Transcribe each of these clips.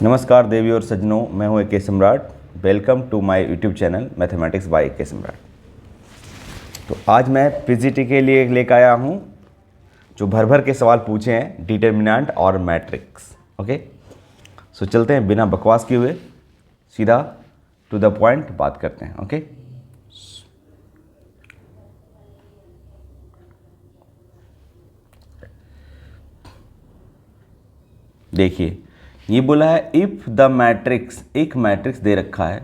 नमस्कार देवी और सज्जनों, मैं हूं ए.के. Samrat. Welcome to my YouTube channel mathematics by ए.के. सम्राट। तो आज मैं पीजीटी के लिए लेकर आया हूं जो भर भर के सवाल पूछे हैं, डिटर्मिनेंट और मैट्रिक्स। ओके, सो चलते हैं बिना बकवास किए हुए सीधा टू द पॉइंट बात करते हैं। ओके, देखिए ये बोला है इफ़ द मैट्रिक्स, एक मैट्रिक्स दे रखा है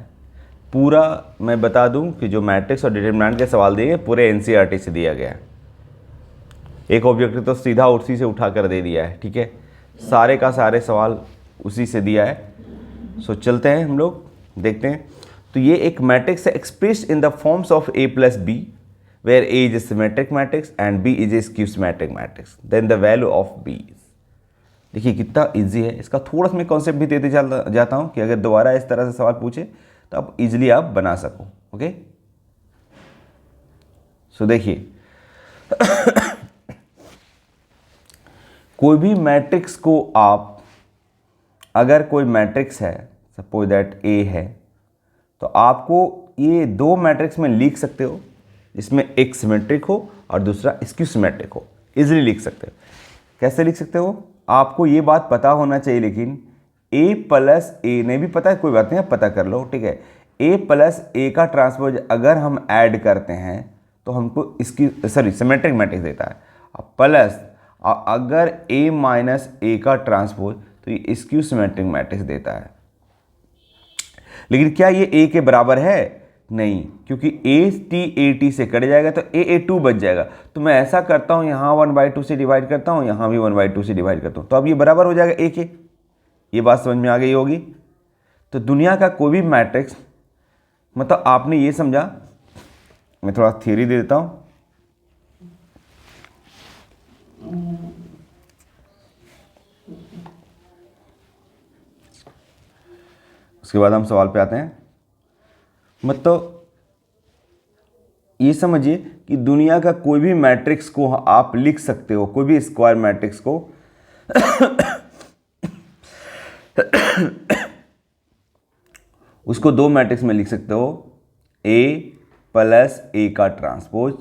पूरा। मैं बता दूं कि जो मैट्रिक्स और डिटरमिनेंट के सवाल दिए पूरे एनसीईआरटी से दिया गया है। एक ऑब्जेक्टिव तो सीधा उसी से उठा कर दे दिया है, ठीक है। सारे का सारे सवाल उसी से दिया है। सो चलते हैं हम लोग देखते हैं। तो ये एक मैट्रिक्स है expressed in the forms of a plus B, where a is a symmetric matrix and b is a skew symmetric matrix, then the value of b। देखिए कितना इजी है। इसका थोड़ा सा मैं कॉन्सेप्ट भी देते जाता हूँ कि अगर दोबारा इस तरह से सवाल पूछे तो आप इजीली आप बना सको। ओके, सो देखिए कोई भी मैट्रिक्स को आप, अगर कोई मैट्रिक्स है सपोज दैट ए है, तो आपको ये दो मैट्रिक्स में लिख सकते हो जिसमें एक सिमेट्रिक हो और दूसरा स्क्यू सिमेट्रिक हो। इजीली लिख सकते हो। कैसे लिख सकते हो? आपको ये बात पता होना चाहिए, लेकिन a प्लस ए नहीं भी पता है कोई बात नहीं, आप पता कर लो, ठीक है। a प्लस ए का ट्रांसपोज अगर हम ऐड करते हैं तो हमको इसकी सिमेट्रिक मैट्रिक्स देता है। प्लस अगर a माइनस ए का ट्रांसपोज तो ये स्क्यू सिमेट्रिक मैट्रिक्स देता है। लेकिन क्या ये a के बराबर है? नहीं, क्योंकि a से कट जाएगा तो a बच जाएगा। तो मैं ऐसा करता हूँ, यहाँ 1/2 से डिवाइड करता हूँ, यहाँ भी 1/2 से डिवाइड करता हूँ, तो अब ये बराबर हो जाएगा a के। ये बात समझ में आ गई होगी। तो दुनिया का कोई भी मैट्रिक्स, मतलब आपने ये समझा, मैं थोड़ा थियरी दे देता हूँ। उसके बाद हम सवाल पे आते हैं। मतलब ये समझिए कि दुनिया का कोई भी मैट्रिक्स को आप लिख सकते हो, कोई भी स्क्वायर मैट्रिक्स को उसको दो मैट्रिक्स में लिख सकते हो, a प्लस ए का ट्रांसपोज,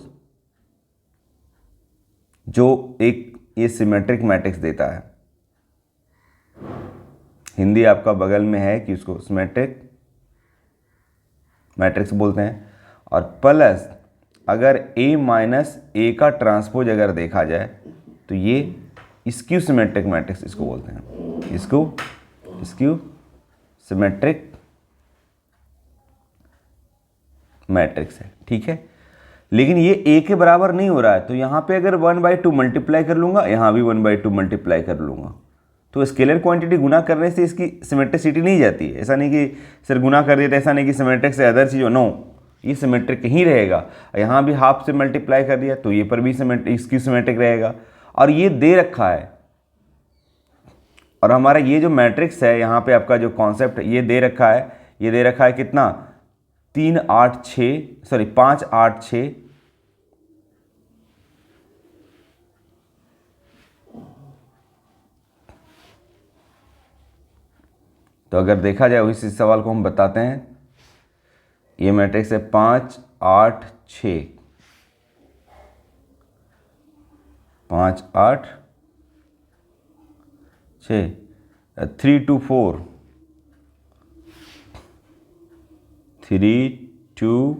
जो एक ये सिमेट्रिक मैट्रिक्स देता है। हिंदी आपका बगल में है कि उसको सिमेट्रिक मैट्रिक्स बोलते हैं। और प्लस अगर a माइनस ए का ट्रांसपोज अगर देखा जाए तो ये स्क्यू सिमेट्रिक मैट्रिक्स इसको बोलते हैं। इसको स्क्यू सिमेट्रिक मैट्रिक्स है, ठीक है। लेकिन ये a के बराबर नहीं हो रहा है, तो यहाँ पे अगर 1/2 मल्टीप्लाई कर लूँगा, यहाँ भी 1/2 मल्टीप्लाई कर लूँगा, तो स्केलर क्वांटिटी गुना करने से इसकी सिमेट्रिसिटी नहीं जाती है। ऐसा नहीं कि सर गुना कर दिया तो ऐसा नहीं कि सिमेट्रिक से अदर चीज़ हो, नो, ये सिमेट्रिक ही रहेगा। यहाँ भी हाफ से मल्टीप्लाई कर दिया तो ये पर भी इसकी सिमेट्रिक रहेगा। और ये दे रखा है, और हमारा ये जो मैट्रिक्स है यहाँ पे आपका जो कॉन्सेप्ट ये दे रखा है, ये दे रखा है कितना, 5 8 6। तो अगर देखा जाए इस सवाल को हम बताते हैं, ये मैट्रिक्स है 5 8 6, 5 8 6, 3 2 4, 3 2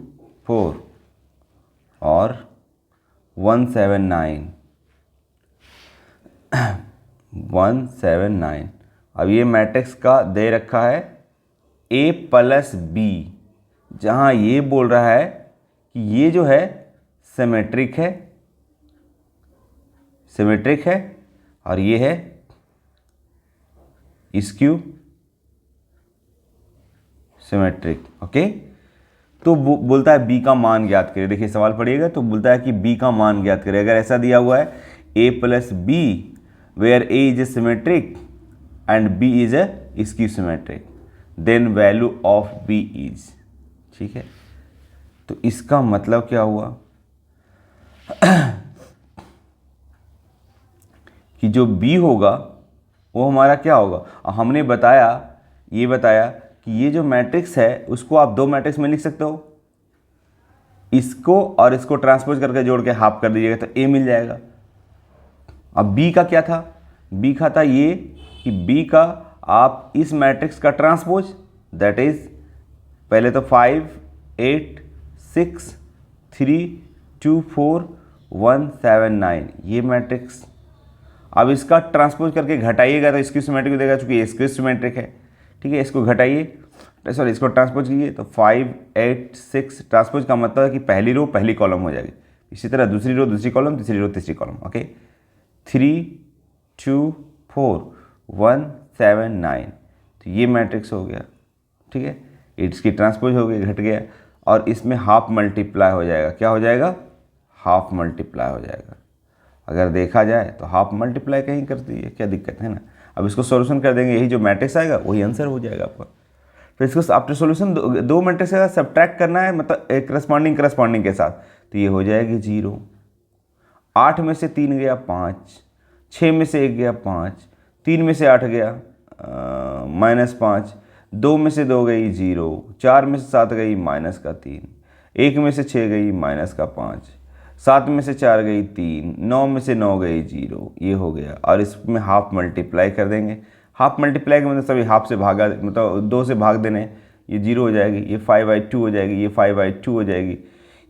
4 और 1 7 9, 1 7 9। अब ये मैट्रिक्स का दे रखा है a प्लस बी, जहाँ ये बोल रहा है कि ये जो है सिमेट्रिक है, सिमेट्रिक है, और ये है स्क्यू सिमेट्रिक। ओके, तो बोलता है b का मान ज्ञात करें। देखिए सवाल पढ़िएगा तो बोलता है कि b का मान ज्ञात करें। अगर ऐसा दिया हुआ है a plus B where a is a symmetric and b is a skew symmetric, then value of b is, ठीक है। तो इसका मतलब क्या हुआ कि जो b होगा वो हमारा क्या होगा। हमने बताया ये बताया कि ये जो मैट्रिक्स है उसको आप दो मैट्रिक्स में लिख सकते हो, इसको और इसको ट्रांसपोज करके जोड़ के हाफ कर दीजिएगा तो ए मिल जाएगा। अब बी का क्या था, बी का था ये कि बी का आप इस मैट्रिक्स का ट्रांसपोज, दैट इज पहले तो 5 8 6 3 2 4 1 7 9 ये मैट्रिक्स, अब इसका ट्रांसपोज करके घटाइएगा तो इसकी सिमेट्रिक को देगा, चूंकि इसकी सिमेट्रिक है। ठीक है, इसको घटाइए, सॉरी इसको ट्रांसपोज कीजिए तो 5 8 6 ट्रांसपोज का मतलब है कि पहली रो पहली कॉलम हो जाएगी, इसी तरह दूसरी रो दूसरी कॉलम, तीसरी रो तीसरी कॉलम। ओके, 3 2 4 1 7 9 तो ये मैट्रिक्स हो गया। ठीक है, इसकी ट्रांसपोज हो गई, घट गया, और इसमें हाफ मल्टीप्लाई हो जाएगा। क्या हो जाएगा, हाफ मल्टीप्लाई हो जाएगा। अगर देखा जाए तो हाफ मल्टीप्लाई कहीं कर दीजिए, क्या दिक्कत है ना। अब इसको सॉल्यूशन कर देंगे, यही जो मैट्रिक्स आएगा वही आंसर हो जाएगा आपका। फिर इसको आफ्टर सॉल्यूशन दो मैट्रिक्स का सब्ट्रैक्ट करना है, मतलब एक करस्पॉन्डिंग के साथ, तो ये हो जाएगी 0। 8 में से 3 गया 5, 6 में से 1 गया 5, 3 में से 8 गया -5, 2 में से 2 गई 0, 4 में से 7 गई -3, 1 में से 6 गई -5, 7 में से 4 गई 3, 9 में से 9 गई 0, ये हो गया। और इसमें हाफ मल्टीप्लाई कर देंगे। हाफ मल्टीप्लाई का मतलब सभी हाफ से भागा, मतलब 2 से भाग देने, ये 0 हो जाएगी, ये 5/2 हो जाएगी, ये 5/2 हो जाएगी,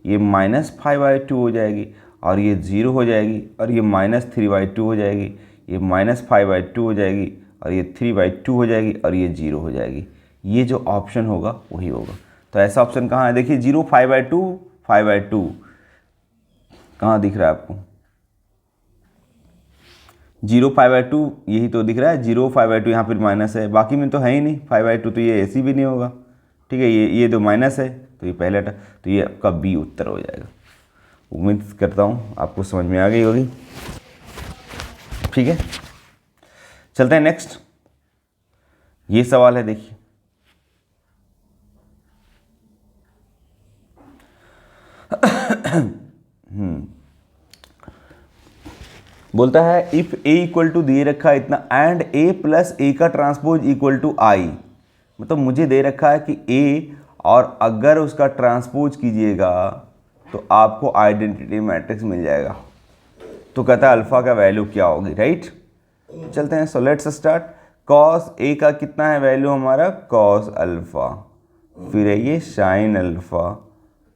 ये -5/2 हो जाएगी, और ये 0 हो जाएगी, और ये -3/2 हो जाएगी, ये -5/2 हो जाएगी, और ये 3/2 हो जाएगी, और ये 0 हो जाएगी। ये जो ऑप्शन होगा वही होगा। तो ऐसा ऑप्शन कहाँ है, देखिए 0 5/2 5/2 कहाँ दिख रहा है आपको, 0 5/2 यही तो दिख रहा है, 0 5/2 यहाँ पर माइनस है, बाकी में तो है ही नहीं 5/2, तो ये ऐसी भी नहीं होगा। ठीक है, ये तो माइनस है, तो ये पहला तो ये आपका बी उत्तर हो जाएगा। उम्मीद करता हूँ आपको समझ में आ गई होगी। ठीक है, चलते हैं नेक्स्ट। ये सवाल है, देखिए बोलता है इफ ए इक्वल टू दे रखा है इतना एंड ए प्लस ए का ट्रांसपोज इक्वल टू आई, मतलब मुझे दे रखा है कि ए और अगर उसका ट्रांसपोज कीजिएगा तो आपको आइडेंटिटी मैट्रिक्स मिल जाएगा। तो कहता है अल्फा का वैल्यू क्या होगी, राइट। चलते हैं, so let's start. Cos A का कितना है वैल्यू हमारा, कॉस अल्फा, फिर है ये साइन अल्फा,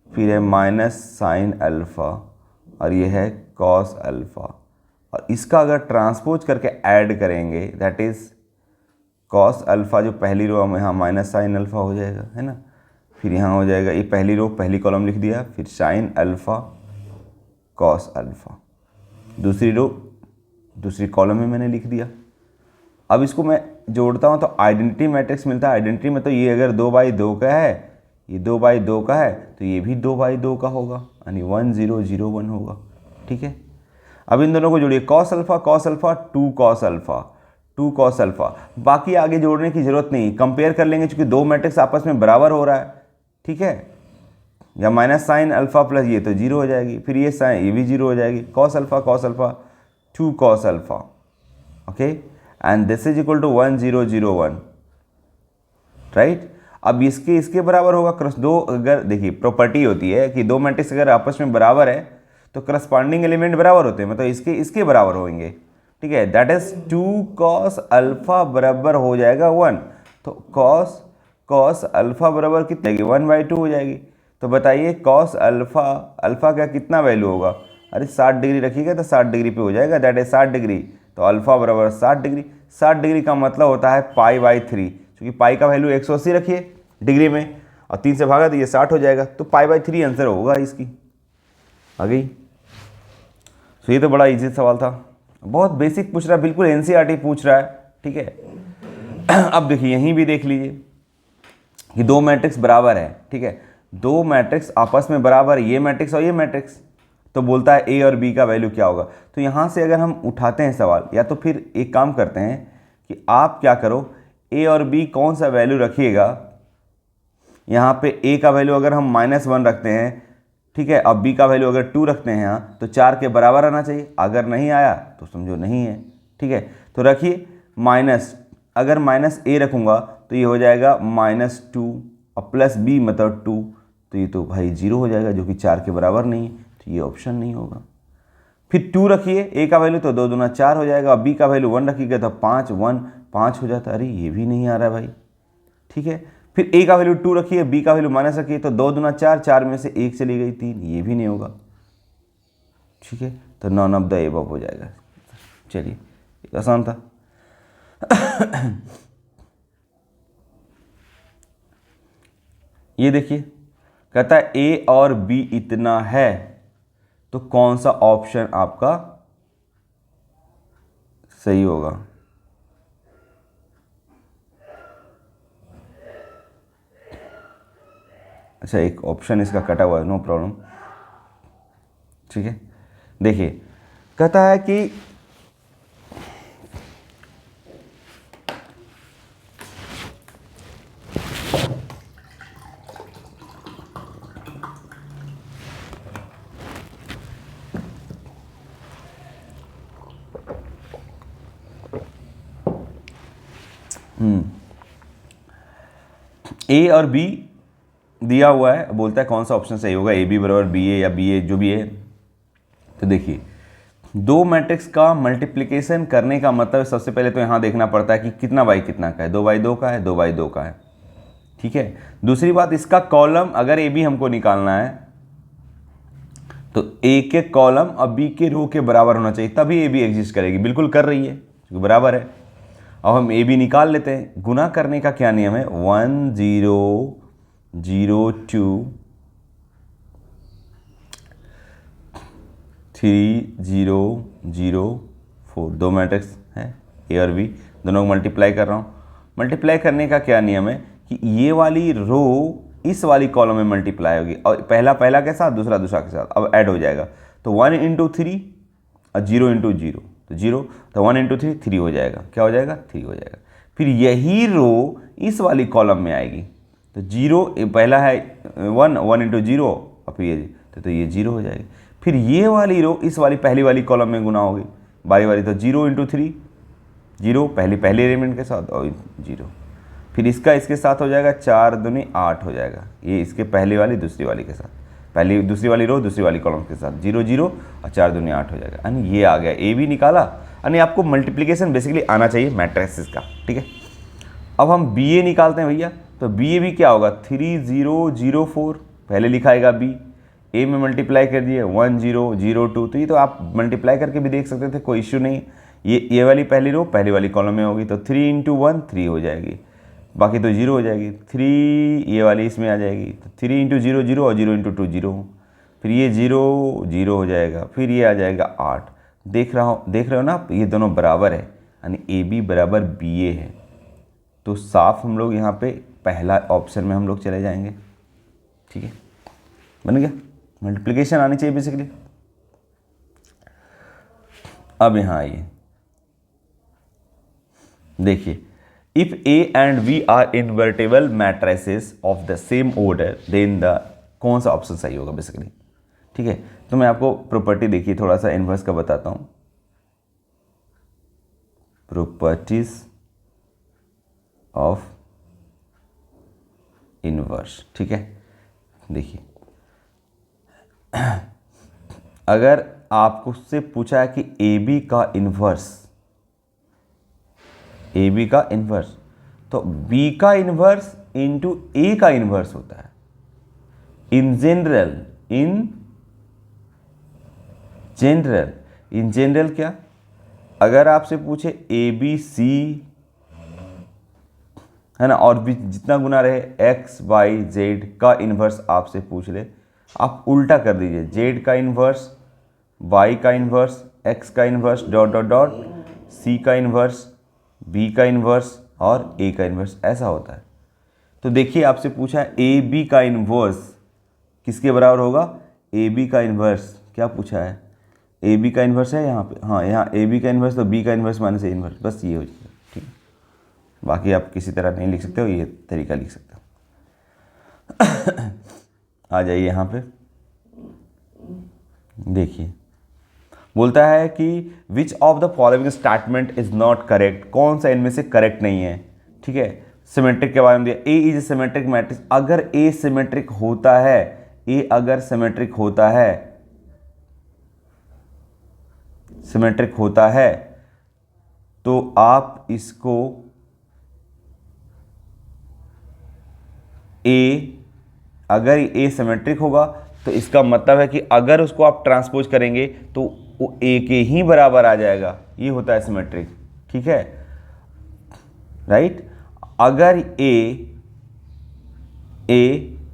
फिर है माइनस साइन अल्फा, और ये है कॉस अल्फा। और इसका अगर ट्रांसपोज करके ऐड करेंगे दैट इज कॉस अल्फा, जो पहली रो में यहाँ माइनस साइन अल्फा हो जाएगा, है ना। फिर यहाँ हो जाएगा, ये पहली रो पहली कॉलम लिख दिया, फिर साइन अल्फा कॉस अल्फा, दूसरी रो दूसरी कॉलम में मैंने लिख दिया। अब इसको मैं जोड़ता हूँ तो आइडेंटिटी मैट्रिक्स मिलता है। आइडेंटिटी में तो ये अगर 2/2 का है, ये 2/2 का है, तो ये भी 2/2 का होगा, यानी 1 0 0 1 होगा। ठीक है, अब इन दोनों को जोड़िए, cos alpha 2 cos alpha 2 cos alpha. बाकी आगे जोड़ने की जरूरत नहीं, कंपेयर कर लेंगे, चूंकि दो मैट्रिक्स आपस में बराबर हो रहा है। ठीक है, या माइनस साइन अल्फा प्लस ये तो 0 हो जाएगी, फिर ये साइन ये भी 0 हो जाएगी, cos alpha 2 cos alpha. Okay, and this is equal to 1 0 0 1, right. अब इसके बराबर होगा क्रॉस दो, अगर देखिए प्रॉपर्टी होती है कि दो मैट्रिक्स अगर आपस में बराबर है तो करस्पॉन्डिंग एलिमेंट बराबर होते हैं, मतलब इसके बराबर होंगे। ठीक है, दैट इज 2 कॉस अल्फा बराबर हो जाएगा 1, तो कॉस अल्फा बराबर कितने 1/2 हो जाएगी। तो बताइए कॉस अल्फा का कितना वैल्यू होगा, अरे 60 डिग्री रखिएगा तो 60 डिग्री पे हो जाएगा, दैट इज 60 डिग्री, तो अल्फा बराबर 60 डिग्री। 60 डिग्री का मतलब होता है π/3, क्योंकि पाई का वैल्यू 180 रखिए डिग्री में, और 3 से भागा दीजिए 60 हो जाएगा, तो π/3 आंसर होगा इसकी। आ गई। तो ये तो बड़ा इजी सवाल था, बहुत बेसिक पूछ रहा है, बिल्कुल एनसीईआरटी पूछ रहा है। ठीक है, अब देखिए यहीं भी देख लीजिए कि दो मैट्रिक्स बराबर है। ठीक है, दो मैट्रिक्स आपस में बराबर, ये मैट्रिक्स और ये मैट्रिक्स, तो बोलता है ए और बी का वैल्यू क्या होगा। तो यहाँ से अगर हम उठाते हैं सवाल, या तो फिर एक काम करते हैं कि आप क्या करो, ए और बी कौन सा वैल्यू रखिएगा। यहाँ पे ए का वैल्यू अगर हम -1 रखते हैं, ठीक है, अब बी का वैल्यू अगर 2 रखते हैं यहाँ, तो 4 के बराबर आना चाहिए। अगर नहीं आया तो समझो नहीं है। ठीक है, तो रखिए माइनस, अगर -a रखूँगा तो ये हो जाएगा -2 और प्लस b मतलब 2, तो ये तो भाई 0 हो जाएगा, जो कि 4 के बराबर नहीं है, तो ये ऑप्शन नहीं होगा। फिर 2 रखिए, a का वैल्यू तो 2 दूना 4 हो जाएगा, और b का वैल्यू 1 रखिएगा तो 5 1 5 हो जाता है। अरे ये भी नहीं आ रहा है भाई, ठीक है। फिर a का वैल्यू 2 रखिए, b का वैल्यू माइनस रखिए, तो 2 दूना 4, 4 में से 1 चली गई 3, ये भी नहीं होगा, ठीक है। तो नॉन ऑफ द एबव हो जाएगा। चलिए आसान था। ये देखिए, कहता है a और b इतना है, तो कौन सा ऑप्शन आपका सही होगा? अच्छा, एक ऑप्शन इसका कटा हुआ है, नो प्रॉब्लम, ठीक है। देखिए, कहता है कि ए और बी दिया हुआ है, बोलता है कौन सा ऑप्शन सही होगा, ए बी बराबर बी ए या बी ए जो भी है। तो देखिए, दो मैट्रिक्स का मल्टीप्लिकेशन करने का मतलब सबसे पहले तो यहाँ देखना पड़ता है कि कितना बाई कितना का है, 2 बाई 2 का है, 2 बाई 2 का है, ठीक है। दूसरी बात, इसका कॉलम अगर ए बी हमको निकालना है तो ए के कॉलम और बी के रो के बराबर होना चाहिए, तभी ए बी एग्जिस्ट करेगी। बिल्कुल कर रही है क्योंकि बराबर है। अब हम ए बी निकाल लेते हैं। गुना करने का क्या नियम है? 1 0 0 2 3 0 0 4, दो मैट्रिक्स है ए और बी, दोनों को मल्टीप्लाई कर रहा हूँ। मल्टीप्लाई करने का क्या नियम है कि ये वाली रो इस वाली कॉलम में मल्टीप्लाई होगी, और पहला पहला के साथ, दूसरा दूसरा के साथ, अब ऐड हो जाएगा। तो 1 × 3 और 0 × 0, तो 0, तो 1 × 3 3 हो जाएगा। क्या हो जाएगा? 3 हो जाएगा। फिर यही रो इस वाली कॉलम में आएगी, तो 0 पहला है 1 × 0 और फिर ये, तो ये 0 हो जाएगी। फिर ये वाली रो इस वाली पहली वाली कॉलम में गुना होगी बारी बारी, तो 0 × 3 0 पहले एलिमेंट के साथ और 0। फिर इसका इसके साथ हो जाएगा 4 दूनी 8 हो जाएगा, ये इसके पहले वाली दूसरी वाली के साथ, पहली दूसरी वाली रो दूसरी वाली कॉलम के साथ 0 0 और 4 दूनी 8 हो जाएगा। यानी ये आ गया, ए भी निकाला। यानी आपको मल्टीप्लिकेशन बेसिकली आना चाहिए मैट्रिसेस का, ठीक है। अब हम बी ए निकालते हैं भैया, तो बी ए भी क्या होगा? 3 0 0 4 पहले लिखाएगा बी, ए में मल्टीप्लाई कर दिए 1 0 0 2, तो ये तो आप मल्टीप्लाई करके भी देख सकते थे, कोई इश्यू नहीं। ये वाली पहली रो पहली वाली कॉलम में होगी, तो 3 × 1 3 हो जाएगी, बाकी तो 0 हो जाएगी। 3 ये वाली इसमें आ जाएगी, तो 3 × 0 0 और 0 × 2 0, फिर ये 0 0 हो जाएगा, फिर ये आ जाएगा 8। देख रहे हो ना आप, ये दोनों बराबर है, यानी ए बी बराबर बी ए है। तो साफ हम लोग यहाँ पे पहला ऑप्शन में हम लोग चले जाएंगे, ठीक है। बन गया, मल्टीप्लिकेशन आनी चाहिए बेसिकली। अब यहाँ आइए, देखिए, if A and B are invertible matrices of the same order then the, कौन सा ऑप्शन सही होगा बेसिकली, ठीक है। तो मैं आपको प्रॉपर्टी देखिए थोड़ा सा इन्वर्स का बताता हूँ। प्रॉपर्टीज ऑफ इन्वर्स, ठीक है। देखिए, अगर आपको उससे पूछा है कि ए बी का इन्वर्स, ए बी का इन्वर्स, तो बी का इन्वर्स इंटू ए का इन्वर्स होता है इन जनरल क्या, अगर आपसे पूछे ए बी सी है ना, और भी जितना गुना रहे एक्स वाई जेड का इन्वर्स आपसे पूछ ले, आप उल्टा कर दीजिए, जेड का इन्वर्स, वाई का इन्वर्स, एक्स का इन्वर्स डॉट डॉट डॉट, सी का इन्वर्स, बी का इन्वर्स और ए का इन्वर्स, ऐसा होता है। तो देखिए, आपसे पूछा है ए बी का इन्वर्स किसके बराबर होगा? ए बी का इन्वर्स क्या पूछा है? ए बी का इन्वर्स है यहाँ पे, हाँ यहाँ ए बी का इन्वर्स, तो बी का इन्वर्स माइनस ए इन्वर्स, बस ये हो जाएगा, ठीक है। बाकी आप किसी तरह नहीं लिख सकते हो, ये तरीका लिख सकते हो। आ जाइए यहाँ पे, देखिए, बोलता है कि विच of the following statement is not correct, कौन सा इनमें से करेक्ट नहीं है, ठीक है। सिमेट्रिक के बारे में दिया, ए इज ए सिमेट्रिक मैट्रिक्स। अगर ए सिमेट्रिक होता है, ए अगर सिमेट्रिक होता है, सिमेट्रिक होता है तो आप इसको ए, अगर ए सिमेट्रिक होगा तो इसका मतलब है कि अगर उसको आप ट्रांसपोज करेंगे तो वो ए के ही बराबर आ जाएगा, ये होता है सिमेट्रिक। ठीक है, राइट। अगर ए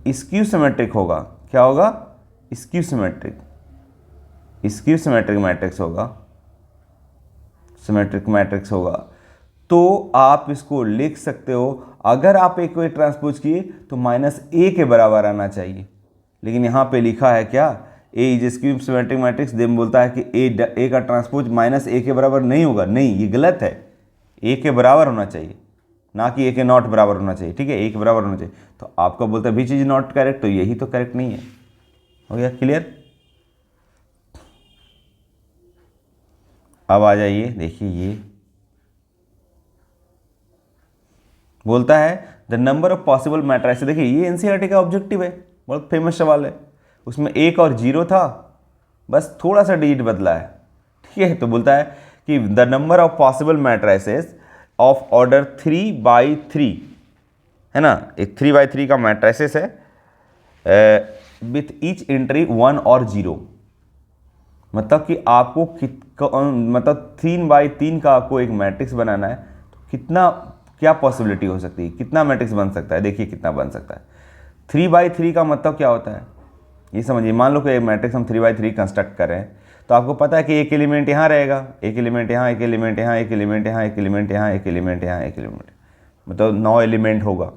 स्क्यू सिमेट्रिक होगा, क्या होगा? Skew symmetric, skew symmetric matrix होगा, सिमेट्रिक मैट्रिक्स होगा, तो आप इसको लिख सकते हो, अगर आप ए को ट्रांसपोज किए तो माइनस ए के बराबर आना चाहिए। लेकिन यहाँ पे लिखा है क्या? A is skew symmetric matrix, them बोलता है कि ए का ट्रांसपोज माइनस ए के बराबर नहीं होगा। नहीं, ये गलत है, ए के बराबर होना चाहिए, ना कि ए के नॉट बराबर होना चाहिए। ठीक है, ए के बराबर होना चाहिए। तो आपका बोलता है विच इज नॉट करेक्ट, तो यही तो करेक्ट नहीं है। हो गया क्लियर? अब आ जाइए, देखिए ये बोलता है the number of possible matrices. देखिए ये एनसीईआरटी का ऑब्जेक्टिव है, बहुत फेमस सवाल है। उसमें 1 और 0 था, बस थोड़ा सा डिजिट बदला है। ठीक है, तो बोलता है कि the number of possible matrices of order 3/3 है ना, एक 3/3 का मैट्रिसेस है विथ ईच एंट्री 1 और 0। मतलब कि आपको मतलब 3/3 का आपको एक मैट्रिक्स बनाना है, तो कितना, क्या पॉसिबिलिटी हो सकती है, कितना मैट्रिक्स बन सकता है? देखिए कितना बन सकता है। 3/3 का मतलब क्या होता है ये समझिए। मान लो कि एक मैट्रिक्स हम 3/3 कंस्ट्रक्ट कर रहे हैं, तो आपको पता है कि एक एलिमेंट यहाँ रहेगा, एक एलिमेंट यहाँ, एक एलिमेंट यहाँ, एक एलिमेंट यहाँ, एक एलिमेंट यहाँ, एक एलिमेंट यहाँ, एक एलिमेंट, मतलब 9 एलिमेंट होगा।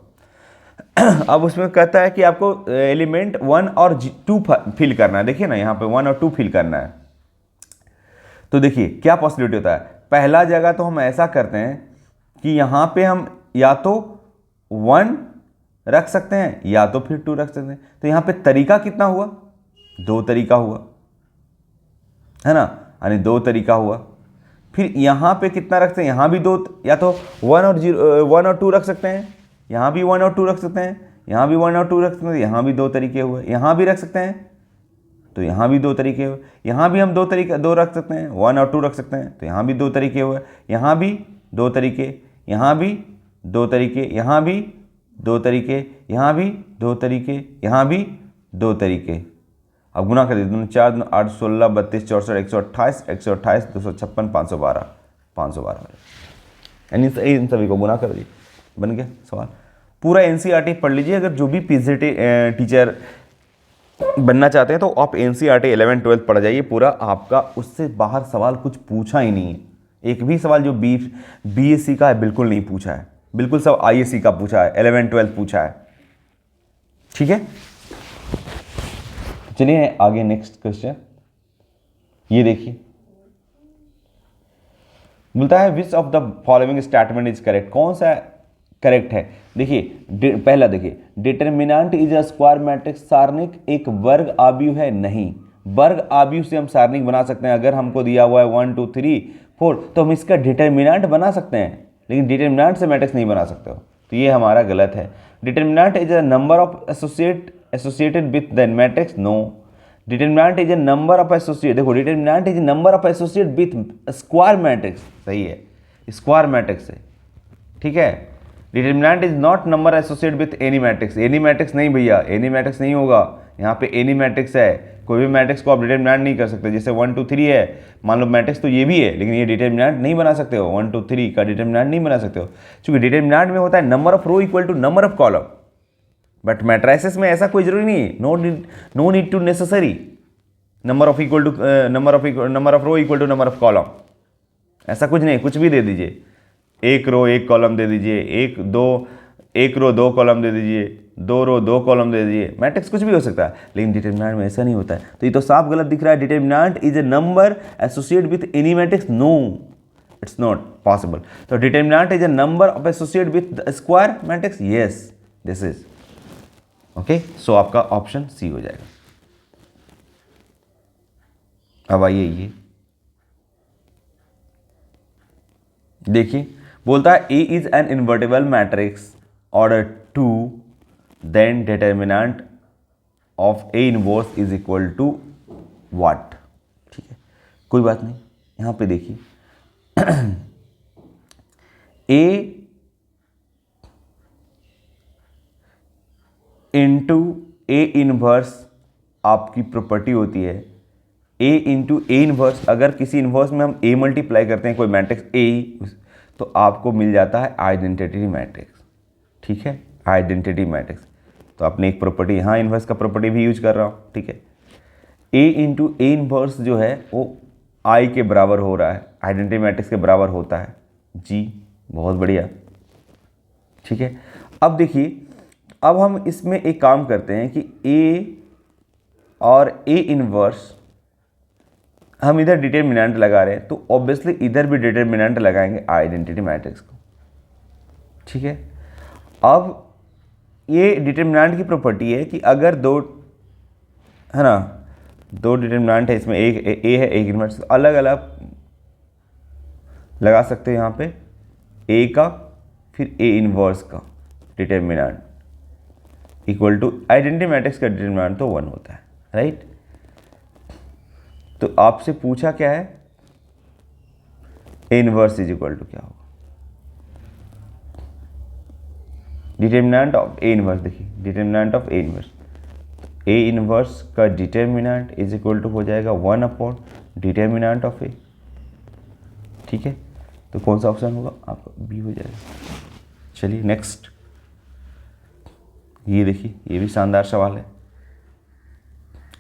अब उसमें कहता है कि आपको एलिमेंट 1 और 2 फिल करना है। देखिए ना, यहाँ पे 1 और 2 फिल करना है। तो देखिए क्या पॉसिबिलिटी होता है। पहला जगह तो हम ऐसा करते हैं कि यहाँ पे हम या तो 1 रख सकते हैं या तो फिर 2 रख सकते हैं। तो यहाँ पे तरीका कितना हुआ? 2 तरीका हुआ, है ना, यानी 2 तरीका हुआ। फिर यहाँ पे कितना रख सकते हैं? यहाँ भी 2, या तो 1 और 2 रख सकते हैं, यहाँ भी 1 और 2 रख सकते हैं, यहाँ भी 1 और 2 रख सकते हैं, यहाँ भी 2 तरीके हुए। यहाँ भी रख सकते हैं, तो यहाँ भी 2 तरीके हुए। यहाँ भी हम 2 रख सकते हैं, 1 और 2 रख सकते हैं, तो यहाँ भी 2 तरीके हुए। यहाँ भी 2 तरीके, यहाँ भी 2 तरीके, यहाँ भी 2 तरीके, यहाँ भी 2 तरीके, यहाँ भी 2 तरीके। अब गुना कर दीजिए, 4 दूनी 8, 16, 32, 64, 128, 128, 256, 512, 512। यानी इन सभी को गुना कर दीजिए, बन गया सवाल। पूरा एनसीईआरटी पढ़ लीजिए। अगर जो भी पीजीटी टीचर बनना चाहते हैं तो आप एनसीईआरटी 11, 12 पढ़ जाइए पूरा, आपका उससे बाहर सवाल कुछ पूछा ही नहीं है। एक भी सवाल जो बीएससी का है बिल्कुल नहीं पूछा है, बिल्कुल सब आईएससी का पूछा है, 11, 12 पूछा है। ठीक है, चलिए आगे नेक्स्ट क्वेश्चन। ये देखिए, बोलता है which of the following statement is correct. कौन सा करेक्ट है? देखिए पहला देखिए, determinant is a square matrix. सारणिक एक वर्ग आव्यूह है? नहीं। वर्ग आव्यूह से हम सारणिक बना सकते हैं। अगर हमको दिया हुआ है 1 2 3 4 तो हम इसका डिटर्मिनेंट बना सकते हैं, लेकिन डिटर्मिनेंट से मैट्रिक्स नहीं बना सकते हो, तो ये हमारा गलत है। Determinant is a number of associated with the matrix. No. Determinant is a number of associate, देखो determinant is number of associate with square matrix, सही है, स्क्वायर मैट्रिक्स है। ठीक है, determinant is not number associate with any matrix. Any matrix नहीं भैया, any matrix नहीं होगा। यहाँ पे एनी मैट्रिक्स है, कोई भी मैट्रिक्स को आप डिटर्मिनेंट नहीं कर सकते। जैसे 1 2 3 है, मान लो मैट्रिक्स तो ये भी है, लेकिन ये डिटर्मिनेंट नहीं बना सकते हो। 1 2 3 का डिटर्मिनेंट नहीं बना सकते हो, क्योंकि डिटर्मिनेंट में होता है number of row equal to number of column. But matrices में ऐसा कोई जरूरी नहीं है, no need to necessary number of equal to number of row equal to number of column. ऐसा कुछ नहीं, कुछ भी दे दीजिए, 1 रो 1 कॉलम दे दीजिए, 1 रो 2 कॉलम दे दीजिए, 2 रो 2 कॉलम दे दीजिए, मैट्रिक्स कुछ भी हो सकता है। लेकिन डिटर्मिनेंट में ऐसा नहीं होता है, तो ये तो साफ गलत दिख रहा है। Determinant is a number associate with any matrix. No, it's not possible. तो determinant is a number of associate with square matrix. Yes, this is okay. So आपका ऑप्शन सी हो जाएगा। अब आइए ये देखिए, बोलता है A is an invertible matrix order 2, then determinant of A inverse is equal to what. ठीक है, कोई बात नहीं, यहाँ पे देखिए ए इंटू ए इनवर्स आपकी प्रॉपर्टी होती है, ए इंटू ए इनवर्स। अगर किसी इनवर्स में हम ए मल्टीप्लाई करते हैं कोई मैट्रिक्स ए, तो आपको मिल जाता है आइडेंटिटी मैट्रिक्स। ठीक है, आइडेंटिटी मैट्रिक्स। तो आपने एक प्रॉपर्टी यहाँ इनवर्स का प्रॉपर्टी भी यूज कर रहा हूँ। ठीक है, ए इंटू ए इनवर्स जो है वो आई के बराबर हो रहा है, आइडेंटिटी मैट्रिक्स के बराबर होता है जी। बहुत बढ़िया। ठीक है, अब देखिए, अब हम इसमें एक काम करते हैं कि ए और ए इनवर्स हम इधर डिटरमिनेंट लगा रहे हैं, तो ऑब्वियसली इधर भी डिटरमिनेंट लगाएंगे आइडेंटिटी मैट्रिक्स को। ठीक है, अब ये डिटरमिनेंट की प्रॉपर्टी है कि अगर दो, है ना, दो डिटरमिनेंट है, इसमें एक ए है एक इनवर्स, अलग अलग लगा सकते हैं यहाँ पे, ए का फिर ए इनवर्स का determinant equal to identity matrix का डिटरमिनेंट तो 1 होता है, राइट। तो आपसे पूछा क्या है, A inverse is equal to क्या होगा, डिटरमिनेंट ऑफ ए इनवर्स। देखिए, determinant of A inverse, A inverse का डिटरमिनेंट इज इक्वल टू हो जाएगा 1 अपॉन डिटरमिनेंट ऑफ ए। ठीक है, तो कौन सा ऑप्शन होगा आपका, बी हो जाएगा। चलिए नेक्स्ट, ये देखिए, ये भी शानदार सवाल है।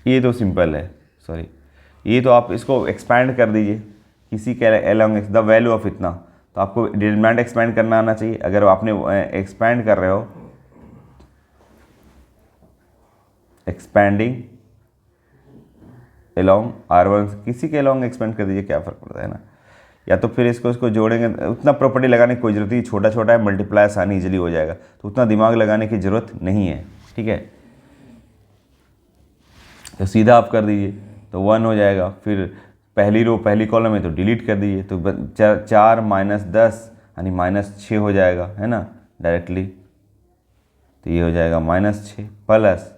ये तो सिंपल है, सॉरी, ये तो आप इसको एक्सपैंड कर दीजिए, किसी के अलोंग द वैल्यू ऑफ इतना, तो आपको डिटरमिनेंट एक्सपैंड करना आना चाहिए। अगर आपने एक्सपैंड कर रहे हो, एक्सपैंडिंग अलोंग R1, किसी के अलोंग एक्सपेंड कर दीजिए, क्या फ़र्क पड़ता है ना। या तो फिर इसको जोड़ेंगे, उतना प्रॉपर्टी लगाने की कोई ज़रूरत नहीं, छोटा छोटा है, मल्टीप्लाई आसानी इजीली हो जाएगा, तो उतना दिमाग लगाने की ज़रूरत नहीं है। ठीक है, तो सीधा आप कर दीजिए, तो 1 हो जाएगा। फिर पहली रो पहली कॉलम है तो डिलीट कर दीजिए, तो 4 माइनस 10 यानी -6 हो जाएगा, है ना, डायरेक्टली। तो ये हो जाएगा -6 प्लस,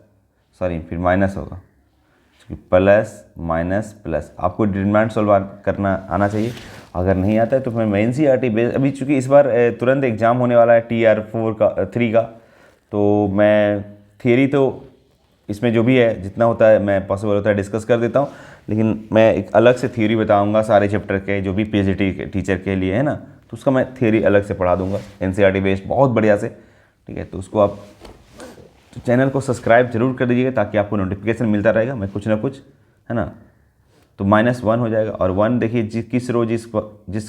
सॉरी फिर माइनस होगा, प्लस माइनस प्लस। आपको डिटरमिनेंट सॉल्व करना आना चाहिए, अगर नहीं आता है तो मैं NCERT बेस, अभी चूँकि इस बार तुरंत एग्ज़ाम होने वाला है TR4 का 3 का, तो मैं थियरी तो इसमें जो भी है जितना होता है मैं पॉसिबल होता है डिस्कस कर देता हूँ, लेकिन मैं एक अलग से थियरी बताऊँगा सारे चैप्टर के, जो भी PhD टीचर के लिए है ना, तो उसका मैं थियरी अलग से पढ़ा दूँगा NCERT बेस्ड बहुत बढ़िया से। ठीक है, तो उसको आप तो चैनल को सब्सक्राइब जरूर कर दीजिएगा, ताकि आपको नोटिफिकेशन मिलता रहेगा, मैं कुछ ना कुछ, है ना। तो -1 हो जाएगा, और 1 देखिए किस रो जिस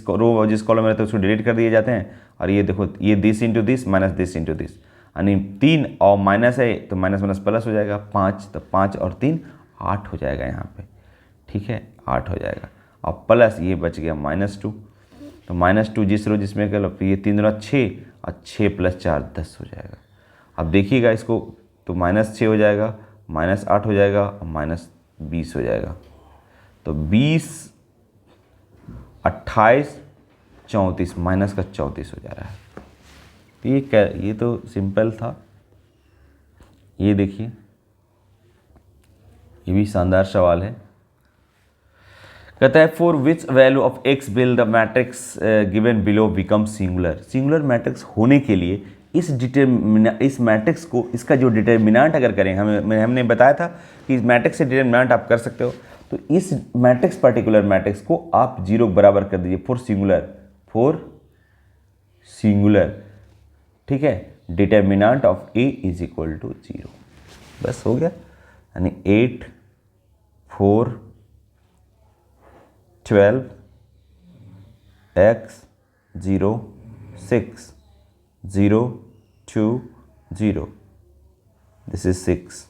रो और जिस कॉलम में रहता है उसको डिलीट कर दिए जाते हैं। और ये देखो, ये this into this minus this into this, यानी 3 और माइनस है तो माइनस माइनस प्लस हो जाएगा 5, तो 5 और 3 8 हो जाएगा यहाँ पे। ठीक है, 8 हो जाएगा, और प्लस ये बच गया -2, तो -2 जिस रो जिसमें कल ये 3 दूना 6, और 6 + 4 10 हो जाएगा। अब देखिएगा इसको, तो -6 हो जाएगा, -8 हो जाएगा, और -20 हो जाएगा। तो 20 28 34 माइनस का 34 हो जा रहा है। तो ये तो सिंपल था। ये देखिए, ये भी शानदार सवाल है। कहता है for which value of x will the matrix given below become singular. Singular matrix होने के लिए इस मैट्रिक्स को, इसका जो डिटरमिनेंट अगर करें, हमने बताया था कि इस मैट्रिक्स से डिटरमिनेंट आप कर सकते हो, तो इस मैट्रिक्स पर्टिकुलर मैट्रिक्स को आप 0 बराबर कर दीजिए फॉर सिंगुलर। ठीक है, determinant of a is equal to 0, बस हो गया। यानी 8 4 12 x 0 6 0 2 0, this is 6,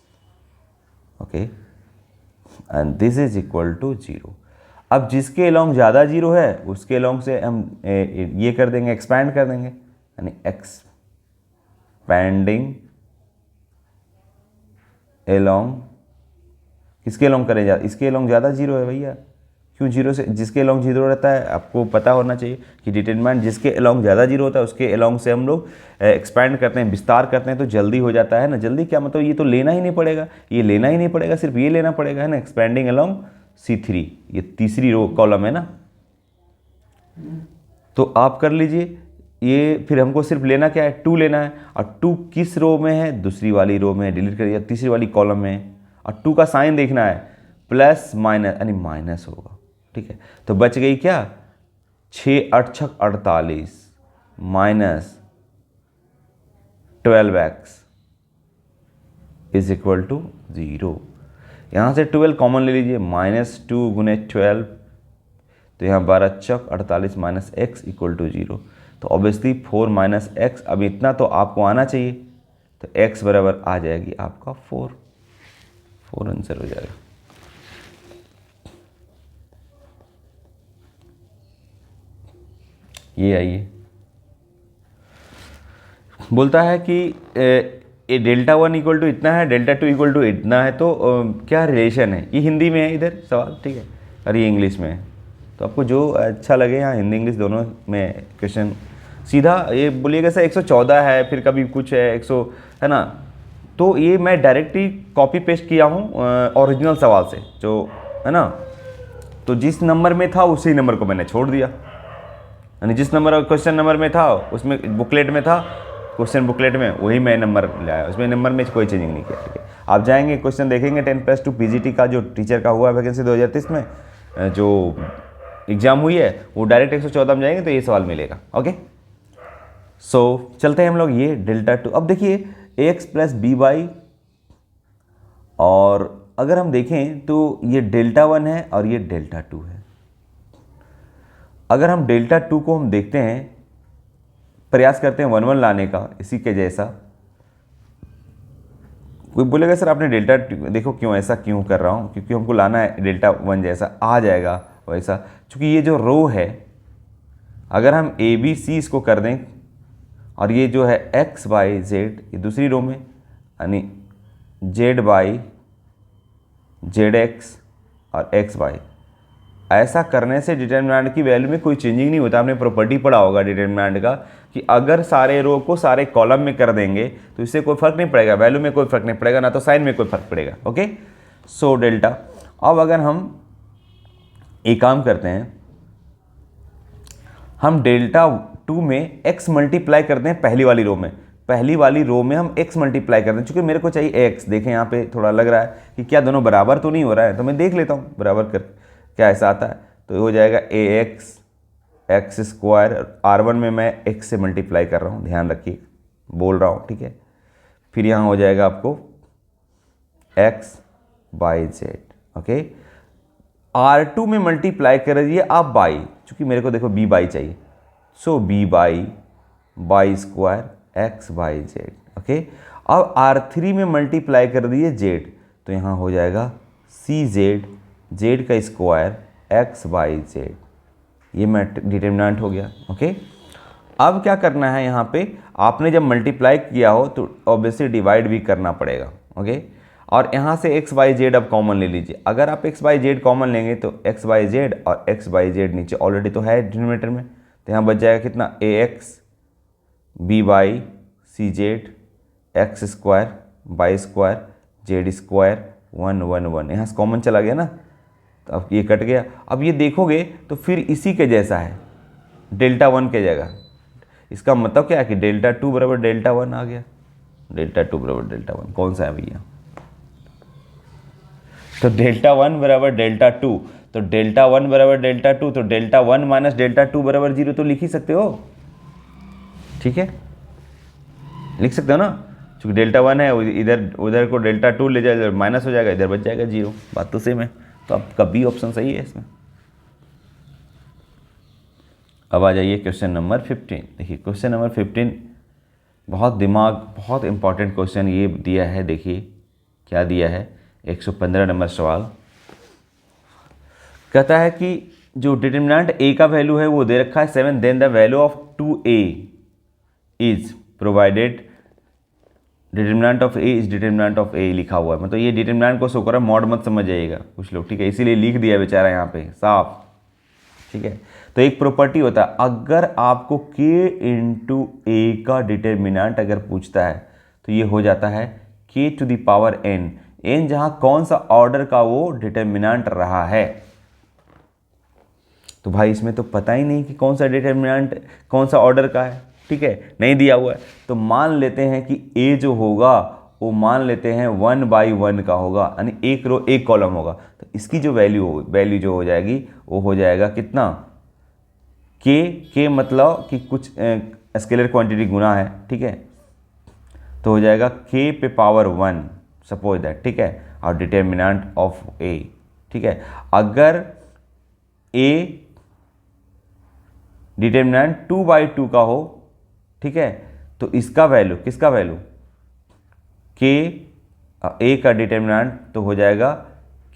okay, and this is equal to 0। अब जिसके अलोंग ज़्यादा 0 है उसके अलोंग से हम ये कर देंगे, एक्सपैंड कर देंगे, यानी एक्सपैंडिंग अलोंग, किसके अलोंग करें, इसके अलोंग ज़्यादा 0 है भैया, क्यों जीरो से, जिसके अलोंग जीरो रहता है आपको पता होना चाहिए कि डिटरमिनेंट जिसके अलोंग ज़्यादा जीरो होता है उसके अलोंग से हम लोग एक्सपैंड करते हैं, विस्तार करते हैं तो जल्दी हो जाता है ना। जल्दी क्या मतलब, ये तो लेना ही नहीं पड़ेगा, ये लेना ही नहीं पड़ेगा, सिर्फ ये लेना पड़ेगा है ना, एक्सपैंडिंग अलोंग C3, ये तीसरी रो कॉलम है ना। तो आप कर लीजिए ये, फिर हमको सिर्फ लेना क्या है, 2 लेना है, और 2 किस रो में है, दूसरी वाली रो में है, डिलीट करिए, तीसरी वाली कॉलम में है, और 2 का साइन देखना है, प्लस माइनस यानी माइनस होगा, ठीक है। तो बच गई क्या, 6 8 6 48 minus 12x is equal to 0। यहाँ से 12 कॉमन ले लीजिए, -2 गुने 12, तो यहाँ 12 चौक 48 माइनस एक्स इक्वल टू 0। तो ऑब्वियसली 4 माइनस एक्स, अब इतना तो आपको आना चाहिए, तो x बराबर आ जाएगी आपका 4 आंसर हो जाएगा। ये आइए, बोलता है कि Δ1 इक्वल टू इतना है, Δ2 इक्वल टू इतना है, तो क्या रिलेशन है। ये हिंदी में है इधर सवाल, ठीक है, और ये इंग्लिश में है, तो आपको जो अच्छा लगे, यहाँ हिंदी इंग्लिश दोनों में क्वेश्चन सीधा ये बोलिएगा सर 114 है, फिर कभी कुछ है 100 है ना, तो ये मैं डायरेक्टली कॉपी पेस्ट किया हूँ ओरिजिनल सवाल से जो है ना। तो जिस नंबर में था उसी नंबर को मैंने छोड़ दिया, यानी जिस नंबर क्वेश्चन नंबर में था उसमें बुकलेट में था, क्वेश्चन बुकलेट में वही मैं नंबर लाया, उसमें नंबर में कोई चेंजिंग नहीं किया, ठीक है। आप जाएंगे क्वेश्चन देखेंगे 10+2 PGT का जो टीचर का हुआ वैकेंसी 2023 में जो एग्जाम हुई है, वो डायरेक्ट 114 में जाएंगे तो ये सवाल मिलेगा। ओके, सो चलते हैं हम लोग ये Δ2। अब देखिए ax प्लस by, और अगर हम देखें तो ये Δ1 है और ये Δ2 है। अगर हम Δ2 को हम देखते हैं, प्रयास करते हैं 1 1 लाने का इसी के जैसा। कोई बोलेगा सर आपने Δ2 देखो क्यों ऐसा क्यों कर रहा हूँ, क्योंकि हमको लाना है Δ1 जैसा आ जाएगा वैसा, क्योंकि ये जो रो है अगर हम ABC इसको कर दें, और ये जो है x y z ये दूसरी रो में, यानी z y z x और x y, ऐसा करने से डिटरमिनेंट की वैल्यू में कोई चेंजिंग नहीं होता। आपने प्रॉपर्टी पढ़ा होगा डिटरमिनेंट का कि अगर सारे रो को सारे कॉलम में कर देंगे तो इससे कोई फर्क नहीं पड़ेगा, वैल्यू में कोई फर्क नहीं पड़ेगा, ना तो साइन में कोई फर्क पड़ेगा। Okay, so delta. अब अगर हम एक काम करते हैं, हम Δ2 में x मल्टीप्लाई करते हैं पहली वाली रो में, पहली वाली रो में हम x मल्टीप्लाई करते हैं, चूंकि मेरे को चाहिए x। देखें यहाँ पे थोड़ा लग रहा है कि क्या दोनों बराबर तो नहीं हो रहा है, तो मैं देख लेता हूँ बराबर कर क्या ऐसा आता है, तो हो जाएगा ax x²। R1 में मैं x से मल्टीप्लाई कर रहा हूँ, ध्यान रखिए बोल रहा हूँ, ठीक है। फिर यहाँ हो जाएगा आपको x by z। Okay, R2 में मल्टीप्लाई कर दीजिए आप बाई, चूँकि मेरे को देखो b बाई चाहिए, सो b by square x by z। Okay, अब R3 में मल्टीप्लाई कर दीजिए z, तो यहाँ हो जाएगा cz z का स्क्वायर x बाई z, ये डिटरमिनेंट हो गया। ओके, अब क्या करना है, यहाँ पे आपने जब मल्टीप्लाई किया हो तो ऑब्वियसली डिवाइड भी करना पड़ेगा। ओके, और यहाँ से x बाई जेड अब कॉमन ले लीजिए। अगर आप x बाई जेड कॉमन लेंगे तो x बाई जेड और x बाई जेड नीचे ऑलरेडी तो है डिनोमिनेटर में, तो यहाँ बच जाएगा कितना, ax b by C Z X square by square Z square 1 1 1, यहाँ से कॉमन चला गया ना, तो अब ये कट गया। अब ये देखोगे तो फिर इसी के जैसा है Δ1 के जगह, इसका मतलब क्या है कि Δ2 बराबर Δ1 आ गया, Δ2 बराबर Δ1 कौन सा है भैया, तो Δ1 बराबर Δ2, तो Δ1 बराबर Δ2, तो Δ1 माइनस Δ2 बराबर 0 तो लिख ही सकते हो, ठीक है, लिख सकते हो ना, क्योंकि Δ1 है, इधर उधर को Δ2 ले जाए माइनस हो जाएगा, इधर बच जाएगा 0, बात तो सेम है। तो आपका बी ऑप्शन सही है इसमें। अब आ जाइए क्वेश्चन नंबर 15। देखिए क्वेश्चन नंबर 15 बहुत दिमाग, बहुत इंपॉर्टेंट क्वेश्चन ये दिया है। देखिए क्या दिया है, 115 नंबर सवाल कहता है कि जो डिटरमिनेंट a का वैल्यू है वो दे रखा है 7, then the value of 2a is provided determinant of A is determinant of A लिखा हुआ है, मतलब ये डिटर्मिनेंट को शो कर रहा है, मॉड मत समझ जाइएगा कुछ लोग, ठीक है, इसीलिए लिख दिया बेचारा यहाँ पे साफ, ठीक है। तो एक प्रॉपर्टी होता है, अगर आपको k इंटू ए का डिटर्मिनेंट अगर पूछता है तो ये हो जाता है k to the power n, n जहाँ कौन सा ऑर्डर का वो डिटर्मिनेंट रहा है। तो भाई इसमें तो पता ही नहीं कि कौन सा डिटर्मिनेंट कौन सा ऑर्डर का है, ठीक है, नहीं दिया हुआ है। तो मान लेते हैं कि a जो होगा वो मान लेते हैं 1/1 का होगा, यानी एक रो एक कॉलम होगा। तो इसकी जो वैल्यू जो हो जाएगी वो हो जाएगा कितना, के मतलब कि कुछ स्केलर क्वांटिटी गुना है, ठीक है, तो हो जाएगा k पे पावर 1 सपोज दैट, ठीक है, और डिटर्मिनेंट ऑफ a, ठीक है। अगर a डिटर्मिनेंट 2/2 का हो, ठीक है, तो इसका वैल्यू किसका वैल्यू k, a का डिटर्मिनेंट तो हो जाएगा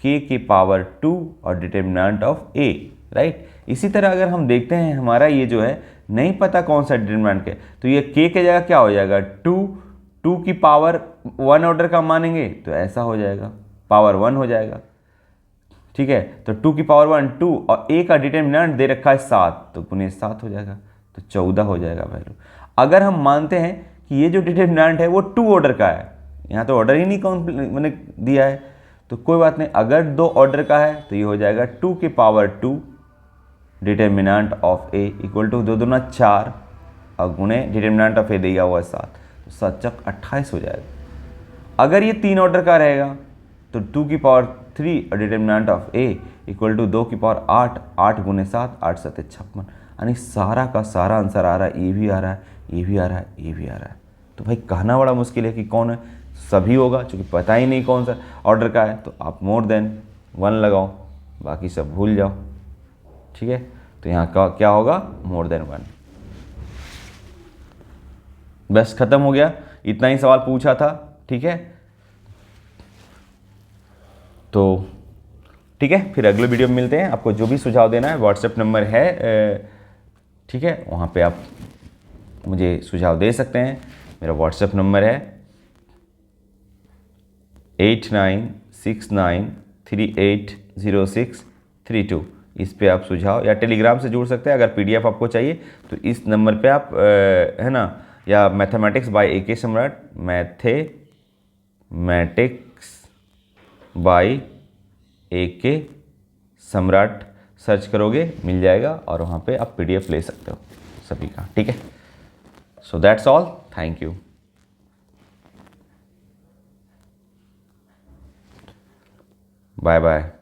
k की पावर 2 और डिटर्मिनेंट ऑफ a, राइट। इसी तरह अगर हम देखते हैं हमारा ये जो है नहीं पता कौन सा डिटर्मिनेंट है, तो ये k के जगह क्या हो जाएगा 2 की पावर 1 ऑर्डर का मानेंगे तो ऐसा हो जाएगा, पावर 1 हो जाएगा, ठीक है। तो 2 की पावर 1 2 और a का डिटर्मिनेंट दे रखा है 7, तो पुणे 7 हो जाएगा, तो 14 हो जाएगा वैल्यू। अगर हम मानते हैं कि ये जो डिटर्मिनेंट है वो 2 ऑर्डर का है, यहाँ तो ऑर्डर ही नहीं मैंने दिया है, तो कोई बात नहीं, अगर 2 ऑर्डर का है तो ये हो जाएगा 2 की power 2 determinant of A equal to 2 दूना 4 और गुणे डिटर्मिनेंट ऑफ ए दिया हुआ है 7, तो 7 चक 28 हो जाएगा। अगर ये 3 ऑर्डर का रहेगा तो 2 की पावर 3 और determinant of A equal to 2 की पावर 8, 8 गुने 7 8 7 56, यानी सारा का सारा आंसर आ रहा है, ए भी आ रहा है, ए भी आ रहा है, ए भी आ रहा है। तो भाई कहना बड़ा मुश्किल है कि कौन है, सभी होगा, चूँकि पता ही नहीं कौन सा ऑर्डर का है, तो आप मोर देन 1 लगाओ, बाकी सब भूल जाओ, ठीक है। तो यहाँ का क्या होगा, मोर देन 1। बस खत्म हो गया, इतना ही सवाल पूछा था, ठीक है। तो ठीक है, फिर अगले वीडियो में मिलते हैं। आपको जो भी सुझाव देना है व्हाट्सएप नंबर है, ठीक है, वहाँ पे आप मुझे सुझाव दे सकते हैं। मेरा व्हाट्सएप नंबर है 8969380632। इस पे आप सुझाव या टेलीग्राम से जुड़ सकते हैं। अगर पीडीएफ आपको चाहिए तो इस नंबर पे आप है ना, या मैथमेटिक्स बाय AK सम्राट, मैथमेटिक्स बाय AK सम्राट सर्च करोगे मिल जाएगा, और वहाँ पे आप PDF ले सकते हो सभी का, ठीक है। So that's all, thank you, bye bye.